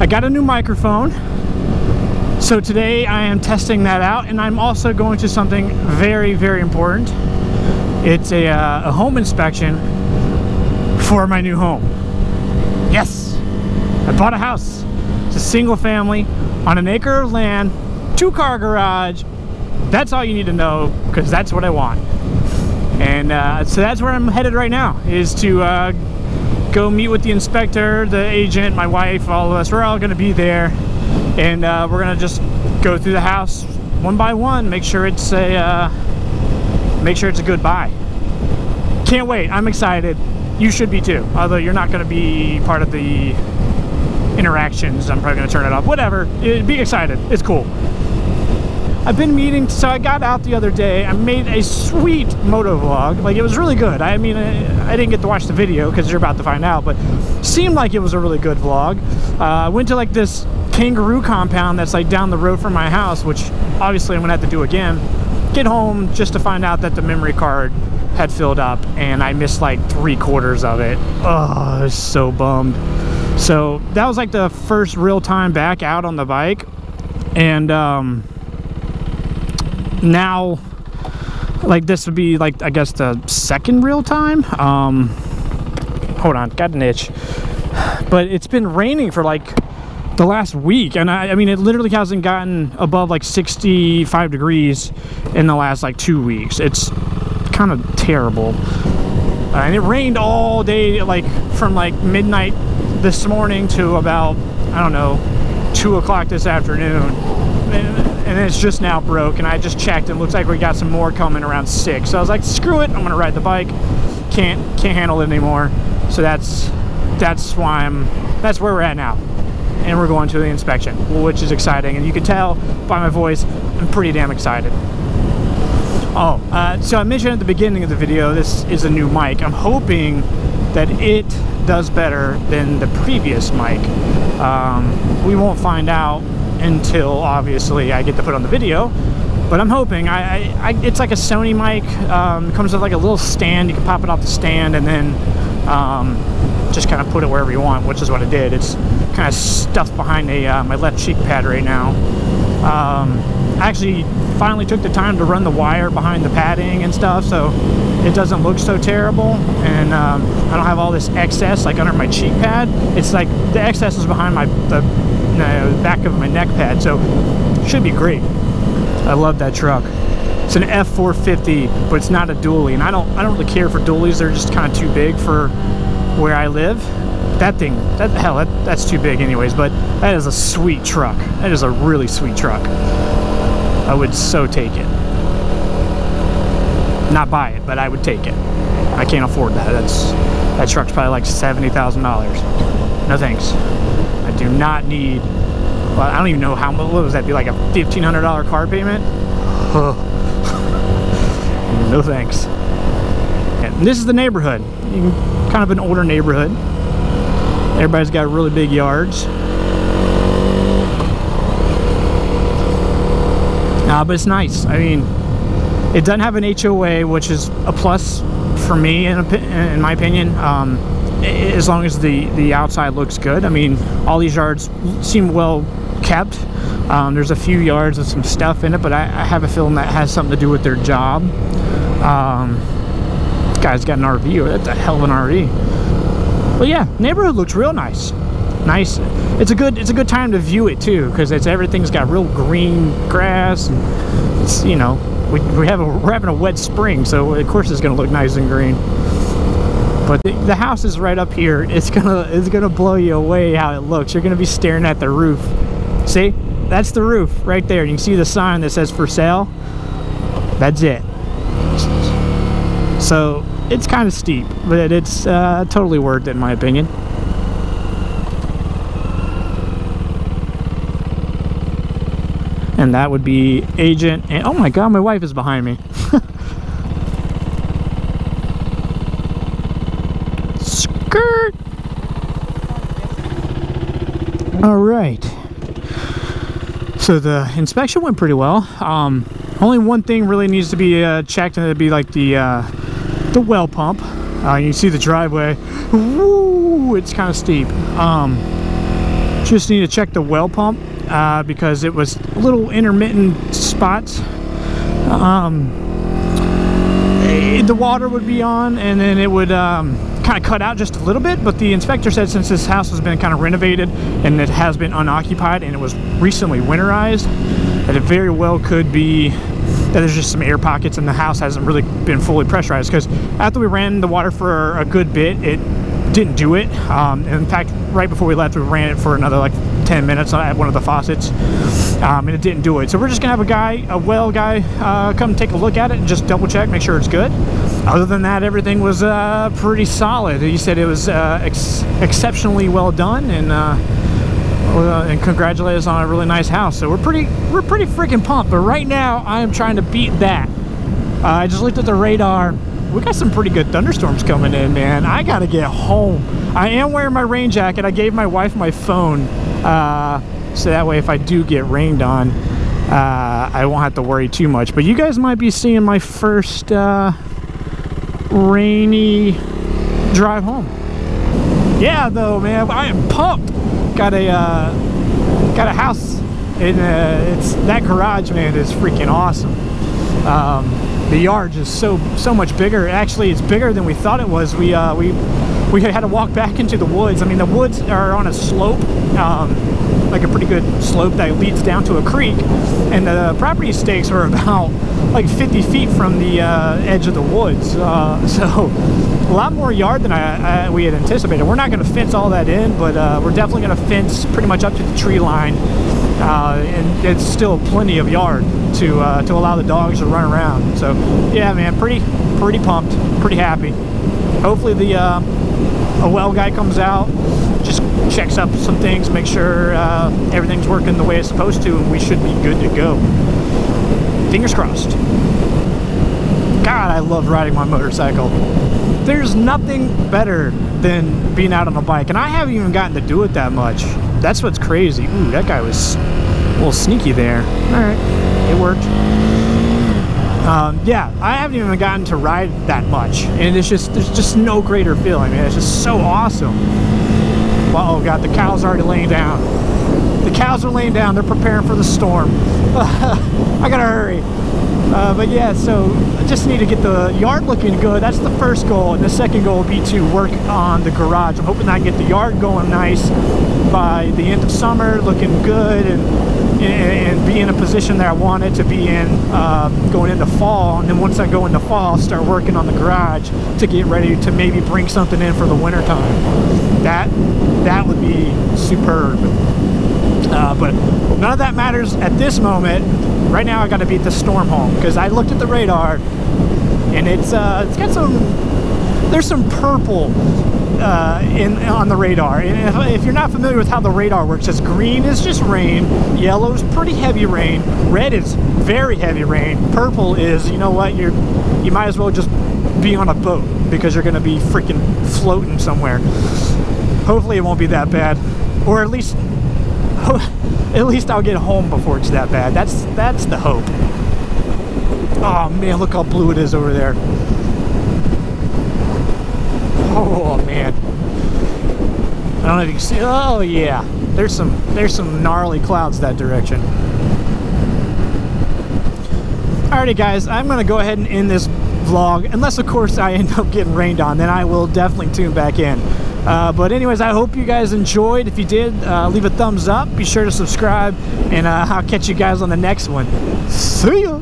I got a new microphone, so today I am testing that out, and I'm also going to something very, very important. It's a home inspection for my new home. Yes, I bought a house. It's a single family on an acre of land, 2-car garage. That's all you need to know, because that's what I want. And so that's where I'm headed right now, is to go meet with the inspector, the agent, my wife, all of us. We're all going to be there, and we're going to just go through the house one by one, make sure it's a good buy. Can't wait. I'm excited. You should be too, although you're not going to be part of the interactions. I'm probably going to turn it off. Whatever. Be excited. It's cool. I've been meeting, so I got out the other day. I made a sweet motovlog. Like, it was really good. I mean, I didn't get to watch the video because you're about to find out, but seemed like it was a really good vlog. I went to like this kangaroo compound that's like down the road from my house, which obviously I'm gonna have to do again. Get home just to find out that the memory card had filled up and I missed like 3/4 of it. Oh, I was so bummed. So that was like the first real time back out on the bike, and now like this would be like, I guess, the second real time. Hold on, got an itch. But it's been raining for like the last week, and I mean, it literally hasn't gotten above like 65 degrees in the last like 2 weeks. It's kind of terrible. And it rained all day, like from like midnight this morning to about, I don't know, 2 o'clock this afternoon. And it's just now broke, and I just checked, and it looks like we got some more coming around 6. So I was like, screw it, I'm gonna ride the bike. Can't handle it anymore. So that's where we're at now. And we're going to the inspection, which is exciting, and you can tell by my voice I'm pretty damn excited. Oh, so I mentioned at the beginning of the video, this is a new mic. I'm hoping that it does better than the previous mic. We won't find out until obviously I get to put on the video, but I'm hoping. It's like a Sony mic. It comes with like a little stand. You can pop it off the stand and then just kind of put it wherever you want, which is what I did. It's kind of stuffed behind my left cheek pad right now. I actually finally took the time to run the wire behind the padding and stuff, so it doesn't look so terrible, and I don't have all this excess like under my cheek pad. It's like the excess is behind the back of my neck pad, so it should be great. I love that truck. It's an F450, but it's not a dually, and I don't really care for dualies. They're just kind of too big for where I live. That's too big anyways, but that is a sweet truck. That is a really sweet truck. I would so take it. Not buy it, but I would take it. I can't afford that. That truck's probably like $70,000. No thanks. I do not need, well, I don't even know how much, what was that, be like a $1,500 car payment? No thanks. And this is the neighborhood. Kind of an older neighborhood. Everybody's got really big yards. But it's nice. I mean, it doesn't have an HOA, which is a plus for me, in my opinion. As long as the outside looks good. I mean, all these yards seem well kept. There's a few yards with some stuff in it, but I have a feeling that has something to do with their job. This guy's got an RV. That's a hell of an RV. But yeah, neighborhood looks real nice. It's a good time to view it too, because everything's got real green grass, and it's, you know, we're having a wet spring, so of course it's gonna look nice and green. But the house is right up here. It's gonna blow you away how it looks. You're gonna be staring at the roof. See, that's the roof right there. You can see the sign that says for sale. That's it. So it's kind of steep, but it's totally worth it in my opinion. And that would be agent, and oh my god, my wife is behind me. Skirt. All right. So the inspection went pretty well. Only one thing really needs to be checked, and it'd be like the well pump. You can see the driveway. Woo, it's kind of steep. Just need to check the well pump because it was little intermittent spots. The water would be on and then it would kind of cut out just a little bit, but the inspector said since this house has been kind of renovated and it has been unoccupied and it was recently winterized, that it very well could be that there's just some air pockets and the house hasn't really been fully pressurized, because after we ran the water for a good bit, it didn't do it. In fact, right before we left, we ran it for another like 10 minutes at one of the faucets, and it didn't do it. So we're just gonna have a well guy come take a look at it and just double check, make sure it's good. Other than that, everything was pretty solid. He said it was exceptionally well done, and congratulated us on a really nice house. So we're pretty freaking pumped. But right now, I am trying to beat that. I just looked at the radar. We got some pretty good thunderstorms coming in, man. I gotta get home. I am wearing my rain jacket. I gave my wife my phone, so that way if I do get rained on, I won't have to worry too much. But you guys might be seeing my first rainy drive home. Yeah, though, man, I am pumped. Got a house, and it's that garage, man, is freaking awesome. The yard is so much bigger. Actually, it's bigger than we thought it was. We had to walk back into the woods. I mean, the woods are on a slope, like a pretty good slope that leads down to a creek, and the property stakes are about like 50 feet from the edge of the woods. So a lot more yard than we had anticipated. We're not going to fence all that in, but we're definitely going to fence pretty much up to the tree line, and it's still plenty of yard to allow the dogs to run around. So yeah, man, pretty pumped, pretty happy. Hopefully a well guy comes out, just checks up some things, make sure everything's working the way it's supposed to, and we should be good to go. Fingers crossed. God, I love riding my motorcycle. There's nothing better than being out on a bike, and I haven't even gotten to do it that much. That's what's crazy. Ooh, that guy was a little sneaky there. All right, it worked. Yeah, I haven't even gotten to ride that much, and there's just no greater feeling, man. It's just so awesome. Oh God, the cows are already laying down. The cows are laying down. They're preparing for the storm. I gotta hurry. But yeah, so I just need to get the yard looking good. That's the first goal, and the second goal would be to work on the garage. I'm hoping I get the yard going nice by the end of summer, looking good, and be in a position that I want it to be in going into fall. And then once I go into fall, I'll start working on the garage to get ready to maybe bring something in for the winter time. That would be superb. But none of that matters at this moment. Right now I got to beat the storm home, because I looked at the radar and it's got there's some purple on the radar. And if you're not familiar with how the radar works, it's green is just rain, yellow is pretty heavy rain, red is very heavy rain, purple is, you know what, you might as well just be on a boat, because you're going to be freaking floating somewhere. Hopefully it won't be that bad, or at least I'll get home before it's that bad. That's the hope. Oh man, look how blue it is over there. Oh man, I don't know if you can see. Oh yeah, there's some gnarly clouds that direction. Alrighty guys, I'm gonna go ahead and end this vlog, unless of course I end up getting rained on, then I will definitely tune back in. But anyways, I hope you guys enjoyed. If you did, leave a thumbs up, be sure to subscribe, and I'll catch you guys on the next one. See ya!